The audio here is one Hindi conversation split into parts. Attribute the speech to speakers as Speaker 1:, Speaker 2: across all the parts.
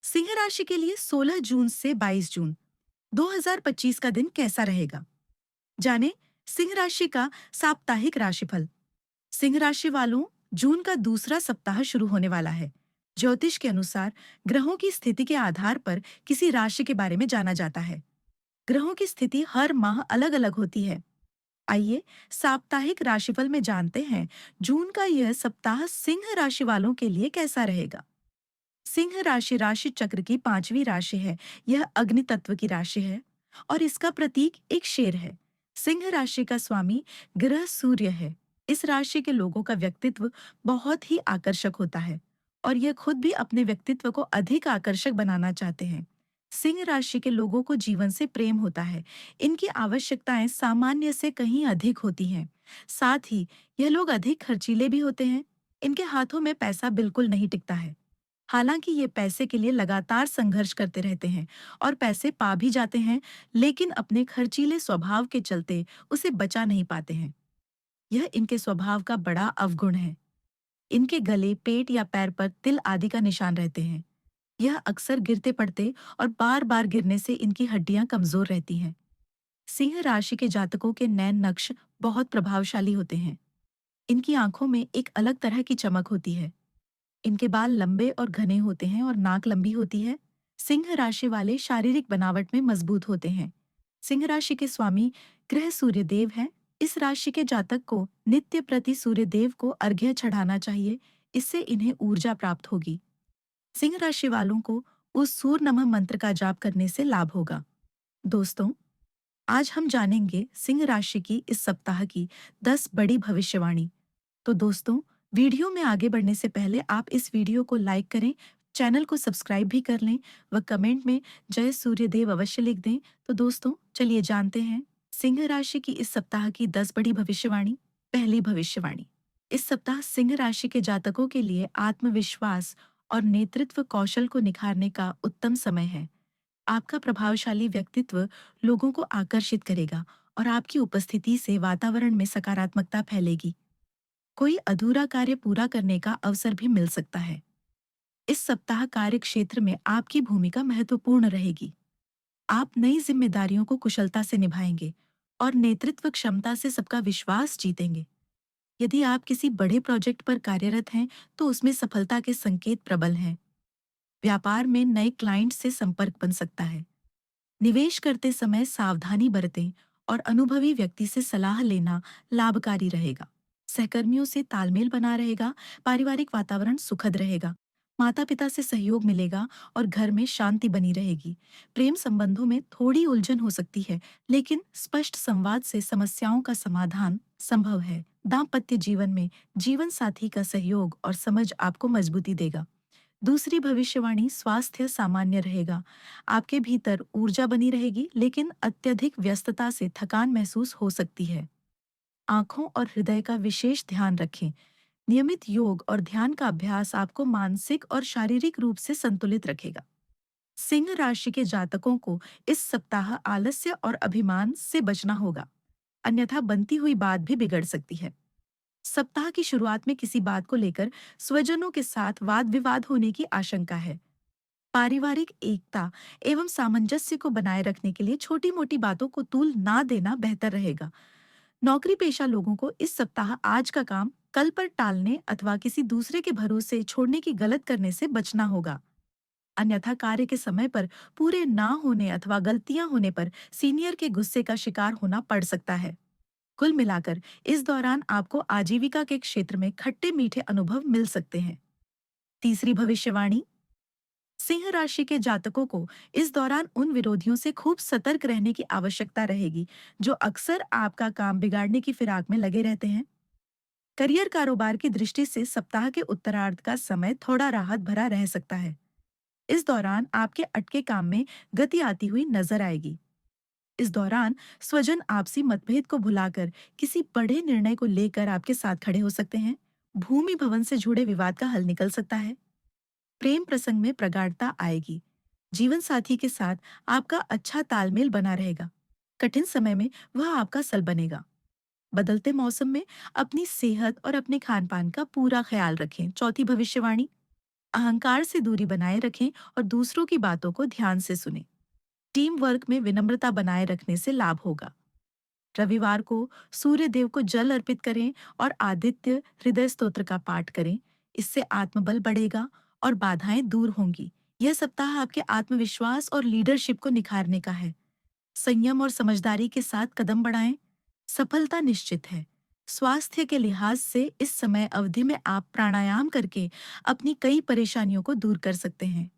Speaker 1: सिंह राशि के लिए 16 जून से 22 जून 2025 का दिन कैसा रहेगा? जाने सिंह राशि का साप्ताहिक राशिफल। सिंह राशि वालों, जून का दूसरा सप्ताह शुरू होने वाला है। ज्योतिष के अनुसार ग्रहों की स्थिति के आधार पर किसी राशि के बारे में जाना जाता है। ग्रहों की स्थिति हर माह अलग-अलग होती है। आइए साप्ताहिक राशिफल में जानते हैं जून का यह सप्ताह सिंह राशि वालों के लिए कैसा रहेगा। सिंह राशि राशि चक्र की पांचवी राशि है। यह अग्नि तत्व की राशि है और इसका प्रतीक एक शेर है। सिंह राशि का स्वामी ग्रह सूर्य है। इस राशि के लोगों का व्यक्तित्व बहुत ही आकर्षक होता है और यह खुद भी अपने व्यक्तित्व को अधिक आकर्षक बनाना चाहते हैं। सिंह राशि के लोगों को जीवन से प्रेम होता है। इनकी आवश्यकताएं सामान्य से कहीं अधिक होती हैं। साथ ही यह लोग अधिक खर्चीले भी होते हैं। इनके हाथों में पैसा बिल्कुल नहीं टिकता है। हालांकि ये पैसे के लिए लगातार संघर्ष करते रहते हैं और पैसे पा भी जाते हैं, लेकिन अपने खर्चीले स्वभाव के चलते उसे बचा नहीं पाते हैं। यह इनके स्वभाव का बड़ा अवगुण है। इनके गले, पेट या पैर पर तिल आदि का निशान रहते हैं। यह अक्सर गिरते पड़ते और बार-बार गिरने से इनकी हड्डियां कमजोर रहती हैं। सिंह राशि के जातकों के नैन नक्श बहुत प्रभावशाली होते हैं। इनकी आंखों में एक अलग तरह की चमक होती है। इनके बाल लंबे और घने होते हैं और नाक लंबी होती है। सिंह राशि वाले शारीरिक बनावट में मजबूत होते हैं। सिंह राशि के स्वामी ग्रह सूर्य देव हैं। इस राशि के जातक को नित्य प्रति सूर्य देव को अर्घ्य चढ़ाना चाहिए। इससे इन्हें ऊर्जा प्राप्त होगी। सिंह राशि वालों को उस सूर्य नमः मंत्र का जाप करने से लाभ होगा। दोस्तों, आज हम जानेंगे सिंह राशि की इस सप्ताह की 10 बड़ी भविष्यवाणी। तो दोस्तों, वीडियो में आगे बढ़ने से पहले आप इस वीडियो को लाइक करें, चैनल को सब्सक्राइब भी कर लें व कमेंट में जय सूर्यदेव अवश्य लिख दें। तो दोस्तों, चलिए जानते हैं सिंह राशि की इस सप्ताह की 10 बड़ी भविष्यवाणी। पहली भविष्यवाणी। इस सप्ताह सिंह राशि के जातकों के लिए आत्मविश्वास और नेतृत्व कौशल को निखारने का उत्तम समय है। आपका प्रभावशाली व्यक्तित्व लोगों को आकर्षित करेगा और आपकी उपस्थिति से वातावरण में सकारात्मकता फैलेगी। कोई अधूरा कार्य पूरा करने का अवसर भी मिल सकता है। इस सप्ताह कार्य क्षेत्र में आपकी भूमिका महत्वपूर्ण रहेगी। आप नई जिम्मेदारियों को कुशलता से निभाएंगे और नेतृत्व क्षमता से सबका विश्वास जीतेंगे। यदि आप किसी बड़े प्रोजेक्ट पर कार्यरत हैं, तो उसमें सफलता के संकेत प्रबल हैं। व्यापार में नए क्लाइंट से संपर्क बन सकता है। निवेश करते समय सावधानी बरतें और अनुभवी व्यक्ति से सलाह लेना लाभकारी रहेगा। सहकर्मियों से तालमेल बना रहेगा। पारिवारिक वातावरण सुखद रहेगा। माता पिता से सहयोग मिलेगा और घर में शांति बनी रहेगी। प्रेम संबंधों में थोड़ी उलझन हो सकती है, लेकिन स्पष्ट संवाद से समस्याओं का समाधान संभव है। दाम्पत्य जीवन में जीवन साथी का सहयोग और समझ आपको मजबूती देगा। दूसरी भविष्यवाणी। स्वास्थ्य सामान्य रहेगा। आपके भीतर ऊर्जा बनी रहेगी, लेकिन अत्यधिक व्यस्तता से थकान महसूस हो सकती है। आंखों और हृदय का विशेष ध्यान रखें। नियमित योग और ध्यान का अभ्यास आपको मानसिक और शारीरिक रूप से संतुलित रखेगा। सिंह राशि के जातकों को इस सप्ताह आलस्य और अभिमान से बचना होगा, अन्यथा बनती हुई बात भी बिगड़ सकती है। सप्ताह की शुरुआत में किसी बात को लेकर स्वजनों के साथ वाद विवाद होने की आशंका है। पारिवारिक एकता एवं सामंजस्य को बनाए रखने के लिए छोटी मोटी बातों को तूल ना देना बेहतर रहेगा। नौकरी पेशा लोगों को इस सप्ताह आज का काम कल पर टालने अथवा किसी दूसरे के भरोसे छोड़ने की गलत करने से बचना होगा। अन्यथा कार्य के समय पर पूरे ना होने अथवा गलतियां होने पर सीनियर के गुस्से का शिकार होना पड़ सकता है। कुल मिलाकर इस दौरान आपको आजीविका के क्षेत्र में खट्टे मीठे अनुभव मिल सकते हैं। तीसरी भविष्यवाणी। सिंह राशि के जातकों को इस दौरान उन विरोधियों से खूब सतर्क रहने की आवश्यकता रहेगी जो अक्सर आपका काम बिगाड़ने की फिराक में लगे रहते हैं। करियर कारोबार की दृष्टि से सप्ताह के उत्तरार्ध का समय थोड़ा राहत भरा रह सकता है। इस दौरान आपके अटके काम में गति आती हुई नजर आएगी। इस दौरान स्वजन आपसी मतभेद को भुलाकर किसी बड़े निर्णय को लेकर आपके साथ खड़े हो सकते हैं। भूमि भवन से जुड़े विवाद का हल निकल सकता है। प्रेम प्रसंग में प्रगाढ़ता आएगी। जीवन साथी के साथ आपका अच्छा तालमेल बना रहेगा। कठिन समय में वह आपका सल बनेगा। बदलते मौसम में अपनी सेहत और अपने खान पान का पूरा ख्याल रखें। चौथी भविष्यवाणी। अहंकार से दूरी बनाए रखें और दूसरों की बातों को ध्यान से सुनें। टीम वर्क में विनम्रता बनाए रखने से लाभ होगा। रविवार को सूर्य देव को जल अर्पित करें और आदित्य हृदय स्तोत्र का पाठ करें। इससे आत्मबल बढ़ेगा और बाधाएं दूर होंगी। यह सप्ताह आपके आत्मविश्वास और लीडरशिप को निखारने का है। संयम और समझदारी के साथ कदम बढ़ाएं। सफलता निश्चित है। स्वास्थ्य के लिहाज से इस समय अवधि में आप प्राणायाम करके अपनी कई परेशानियों को दूर कर सकते हैं।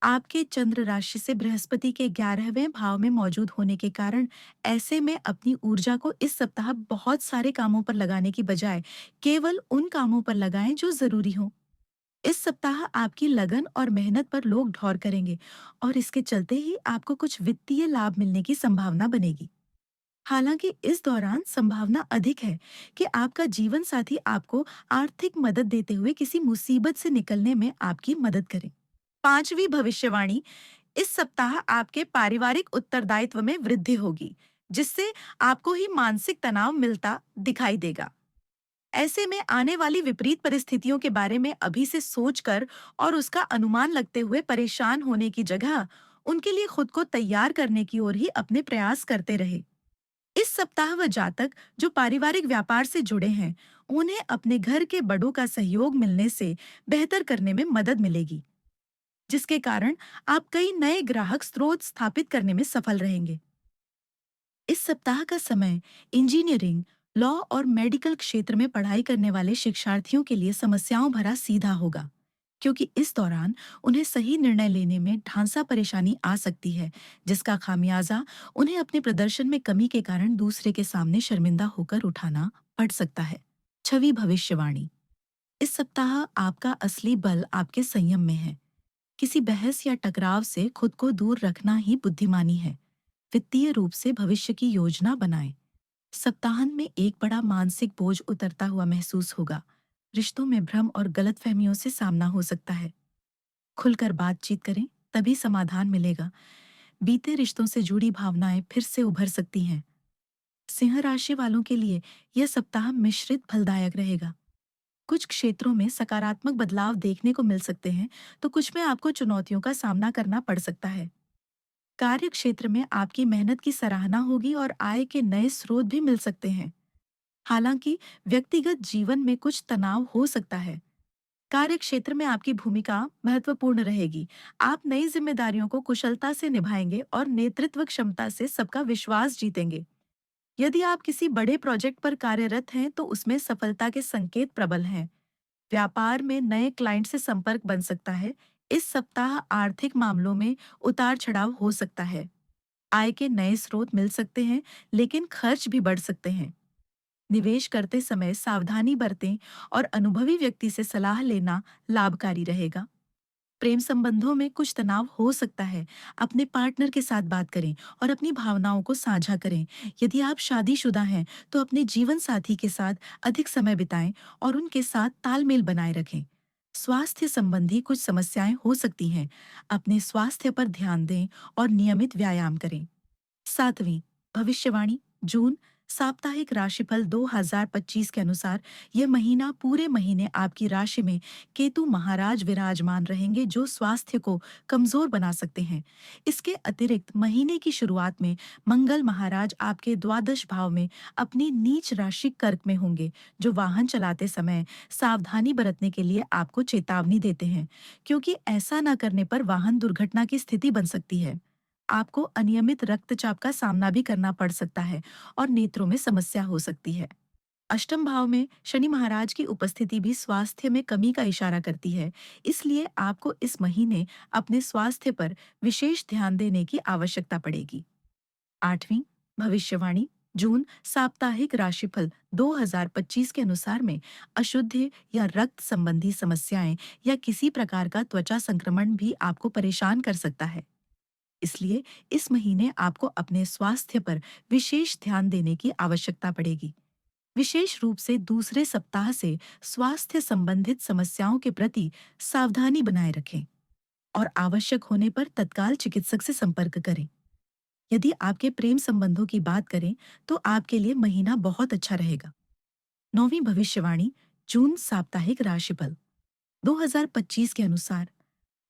Speaker 1: आपके चंद्र राशि से बृहस्पति के 11वें भाव में मौजूद होने के कारण ऐसे में अपनी ऊर्जा को इस सप्ताह बहुत सारे कामों पर लगाने की बजाय केवल उन कामों पर लगाएं जो जरूरी हों। इस सप्ताह आपकी लगन और मेहनत पर लोग ढौर करेंगे और इसके चलते ही आपको कुछ वित्तीय लाभ मिलने की संभावना बनेगी। हालांकि इस दौरान संभावना अधिक है कि आपका जीवन साथी आपको आर्थिक मदद देते हुए किसी मुसीबत से निकलने में आपकी मदद करे। पांचवी भविष्यवाणी, इस सप्ताह आपके पारिवारिक उत्तरदायित्व में वृद्धि होगी, जिससे आपको ही मानसिक तनाव मिलता दिखाई देगा। ऐसे में आने वाली विपरीत परिस्थितियों के बारे में अभी से सोचकर और उसका अनुमान लगते हुए परेशान होने की जगह उनके लिए खुद को तैयार करने की ओर ही अपने प्रयास करते रहे। इस सप्ताह वह जातक जो पारिवारिक व्यापार से जुड़े हैं, उन्हें अपने घर के बड़ों का सहयोग मिलने से बेहतर करने में मदद मिलेगी, जिसके कारण आप कई नए ग्राहक स्रोत स्थापित करने में सफल रहेंगे। इस सप्ताह का समय इंजीनियरिंग, लॉ और मेडिकल क्षेत्र में पढ़ाई करने वाले शिक्षार्थियों के लिए समस्याओं भरा सीधा होगा, क्योंकि इस दौरान उन्हें सही निर्णय लेने में ढांसा परेशानी आ सकती है, जिसका खामियाजा उन्हें अपने प्रदर्शन में कमी के कारण दूसरे के सामने शर्मिंदा होकर उठाना पड़ सकता है। छवि भविष्यवाणी, इस सप्ताह आपका असली बल आपके संयम में है। किसी बहस या टकराव से खुद को दूर रखना ही बुद्धिमानी है। वित्तीय रूप से भविष्य की योजना बनाएं। सप्ताहांत में एक बड़ा मानसिक बोझ उतरता हुआ महसूस होगा। रिश्तों में भ्रम और गलतफहमियों से सामना हो सकता है। खुलकर बातचीत करें, तभी समाधान मिलेगा। बीते रिश्तों से जुड़ी भावनाएं फिर से उभर सकती हैं। सिंह राशि वालों के लिए यह सप्ताह मिश्रित फलदायक रहेगा। कुछ क्षेत्रों में सकारात्मक बदलाव देखने को मिल सकते हैं, तो कुछ में आपको चुनौतियों का सामना करना पड़ सकता है। कार्य क्षेत्र में आपकी मेहनत की सराहना होगी और आय के नए स्रोत भी मिल सकते हैं। हालांकि व्यक्तिगत जीवन में कुछ तनाव हो सकता है। कार्य क्षेत्र में आपकी भूमिका महत्वपूर्ण रहेगी। आप नई जिम्मेदारियों को कुशलता से निभाएंगे और नेतृत्व क्षमता से सबका विश्वास जीतेंगे। यदि आप किसी बड़े प्रोजेक्ट पर कार्यरत हैं, तो उसमें सफलता के संकेत प्रबल हैं। व्यापार में नए क्लाइंट से संपर्क बन सकता है। इस सप्ताह आर्थिक मामलों में उतार चढ़ाव हो सकता है। आय के नए स्रोत मिल सकते हैं, लेकिन खर्च भी बढ़ सकते हैं। निवेश करते समय सावधानी बरतें और अनुभवी व्यक्ति से सलाह लेना लाभकारी रहेगा। प्रेम संबंधों में कुछ तनाव हो सकता है। अपने पार्टनर के साथ बात करें और अपनी भावनाओं को साझा करें। यदि आप शादीशुदा हैं, तो अपने जीवन साथी के साथ अधिक समय बिताएं और उनके साथ तालमेल बनाए रखें। स्वास्थ्य संबंधी कुछ समस्याएं हो सकती हैं। अपने स्वास्थ्य पर ध्यान दें और नियमित व्यायाम करें। सातवीं भविष्यवाणी, जून साप्ताहिक राशिफल 2025 के अनुसार यह महीना पूरे महीने आपकी राशि में केतु महाराज विराजमान रहेंगे, जो स्वास्थ्य को कमजोर बना सकते हैं। इसके अतिरिक्त महीने की शुरुआत में मंगल महाराज आपके द्वादश भाव में अपनी नीच राशि कर्क में होंगे, जो वाहन चलाते समय सावधानी बरतने के लिए आपको चेतावनी देते हैं, क्योंकि ऐसा न करने पर वाहन दुर्घटना की स्थिति बन सकती है। आपको अनियमित रक्तचाप का सामना भी करना पड़ सकता है और नेत्रों में समस्या हो सकती है। अष्टम भाव में शनि महाराज की उपस्थिति भी स्वास्थ्य में कमी का इशारा करती है। इसलिए आपको इस महीने अपने स्वास्थ्य पर विशेष ध्यान देने की आवश्यकता पड़ेगी। आठवीं भविष्यवाणी, जून साप्ताहिक राशिफल 2025 के अनुसार में अशुद्ध या रक्त संबंधी समस्याएं या किसी प्रकार का त्वचा संक्रमण भी आपको परेशान कर सकता है। इसलिए इस महीने आपको अपने स्वास्थ्य पर विशेष ध्यान देने की आवश्यकता पड़ेगी। विशेष रूप से दूसरे सप्ताह से स्वास्थ्य संबंधित समस्याओं के प्रति सावधानी बनाए रखें और आवश्यक होने पर तत्काल चिकित्सक से संपर्क करें। यदि आपके प्रेम संबंधों की बात करें, तो आपके लिए महीना बहुत अच्छा रहेगा। नौवीं भविष्यवाणी, जून साप्ताहिक राशिफल 2025 के अनुसार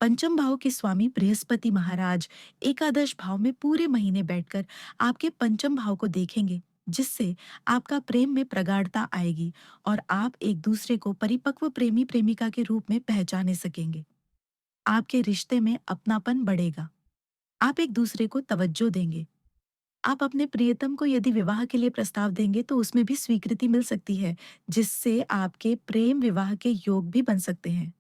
Speaker 1: पंचम भाव के स्वामी बृहस्पति महाराज एकादश भाव में पूरे महीने बैठकर आपके पंचम भाव को देखेंगे, जिससे आपका प्रेम में प्रगाढ़ता आएगी और आप एक दूसरे को परिपक्व प्रेमी प्रेमिका के रूप में पहचाने सकेंगे। आपके रिश्ते में अपनापन बढ़ेगा। आप एक दूसरे को तवज्जो देंगे। आप अपने प्रियतम को यदि विवाह के लिए प्रस्ताव देंगे तो उसमें भी स्वीकृति मिल सकती है, जिससे आपके प्रेम विवाह के योग भी बन सकते हैं।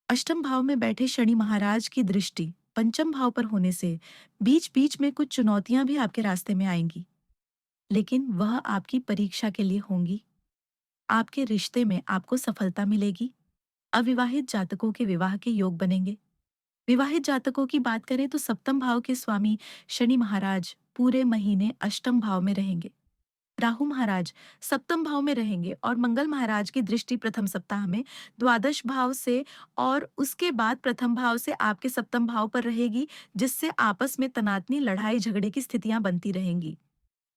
Speaker 1: अष्टम भाव में बैठे शनि महाराज की दृष्टि पंचम भाव पर होने से बीच बीच में कुछ चुनौतियां भी आपके रास्ते में आएंगी, लेकिन वह आपकी परीक्षा के लिए होंगी। आपके रिश्ते में आपको सफलता मिलेगी। अविवाहित जातकों के विवाह के योग बनेंगे। विवाहित जातकों की बात करें तो सप्तम भाव के स्वामी शनि महाराज पूरे महीने अष्टम भाव में रहेंगे। राहु महाराज सप्तम भाव में रहेंगे और मंगल महाराज की दृष्टि प्रथम सप्ताह में द्वादश भाव से और उसके बाद प्रथम भाव से आपके सप्तम भाव पर रहेगी, जिससे आपस में तनातनी लड़ाई झगड़े की स्थितियां बनती रहेंगी।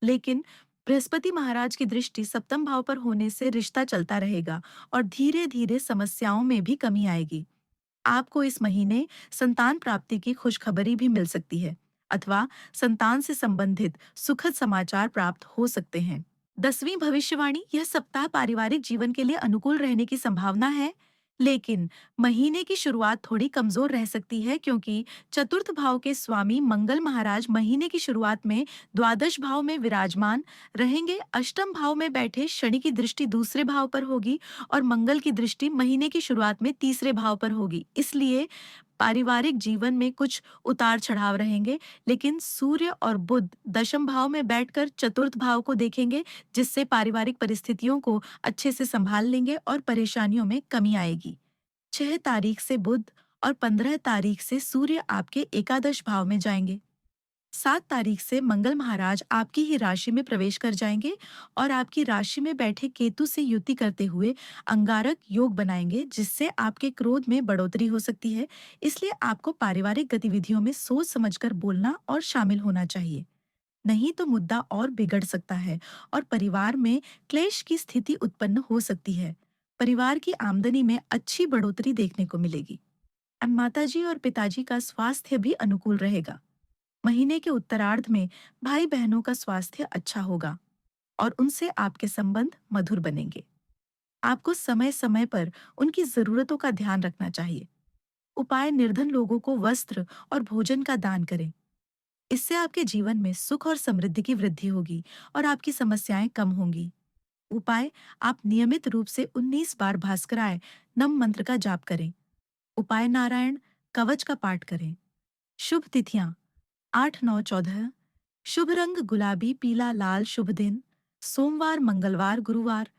Speaker 1: लेकिन बृहस्पति महाराज की दृष्टि सप्तम भाव पर होने से रिश्ता चलता रहेगा और धीरे धीरे समस्याओं में भी कमी आएगी। आपको इस महीने संतान प्राप्ति की खुशखबरी भी मिल सकती है अथवा संतान से संबंधित सुखद समाचार प्राप्त हो सकते हैं। 10वीं भविष्यवाणी, यह सप्ताह पारिवारिक जीवन के लिए अनुकूल रहने की संभावना है, लेकिन महीने की शुरुआत थोड़ी कमजोर रह सकती है क्योंकि चतुर्थ भाव के स्वामी मंगल महाराज महीने की शुरुआत में द्वादश भाव में विराजमान रहेंगे। अष्टम भाव में बैठे शनि की दृष्टि दूसरे भाव पर होगी और मंगल की दृष्टि महीने की शुरुआत में तीसरे भाव पर होगी। इसलिए पारिवारिक जीवन में कुछ उतार चढ़ाव रहेंगे, लेकिन सूर्य और बुध दशम भाव में बैठकर चतुर्थ भाव को देखेंगे, जिससे पारिवारिक परिस्थितियों को अच्छे से संभाल लेंगे और परेशानियों में कमी आएगी। 6 तारीख से बुध और 15 तारीख से सूर्य आपके एकादश भाव में जाएंगे। 7 तारीख से मंगल महाराज आपकी ही राशि में प्रवेश कर जाएंगे और आपकी राशि में बैठे केतु से युति करते हुए अंगारक योग बनाएंगे, जिससे आपके क्रोध में बढ़ोतरी हो सकती है। इसलिए आपको पारिवारिक गतिविधियों में सोच समझकर बोलना और शामिल होना चाहिए, नहीं तो मुद्दा और बिगड़ सकता है और परिवार में क्लेश की स्थिति उत्पन्न हो सकती है। परिवार की आमदनी में अच्छी बढ़ोतरी देखने को मिलेगी। माताजी और पिताजी का स्वास्थ्य भी अनुकूल रहेगा। महीने के उत्तरार्ध में भाई बहनों का स्वास्थ्य अच्छा होगा और उनसे आपके संबंध मधुर बनेंगे। आपको समय समय पर उनकी जरूरतों का ध्यान रखना चाहिए। उपाय, निर्धन लोगों को वस्त्र और भोजन का दान करें। इससे आपके जीवन में सुख और समृद्धि की वृद्धि होगी और आपकी समस्याएं कम होंगी। उपाय, आप नियमित रूप से 19 बार भास्कराय नम मंत्र का जाप करें। उपाय, नारायण कवच का पाठ करें। शुभ तिथियां 8, 9, 14। शुभ रंग गुलाबी, पीला, लाल। शुभ दिन सोमवार, मंगलवार, गुरुवार।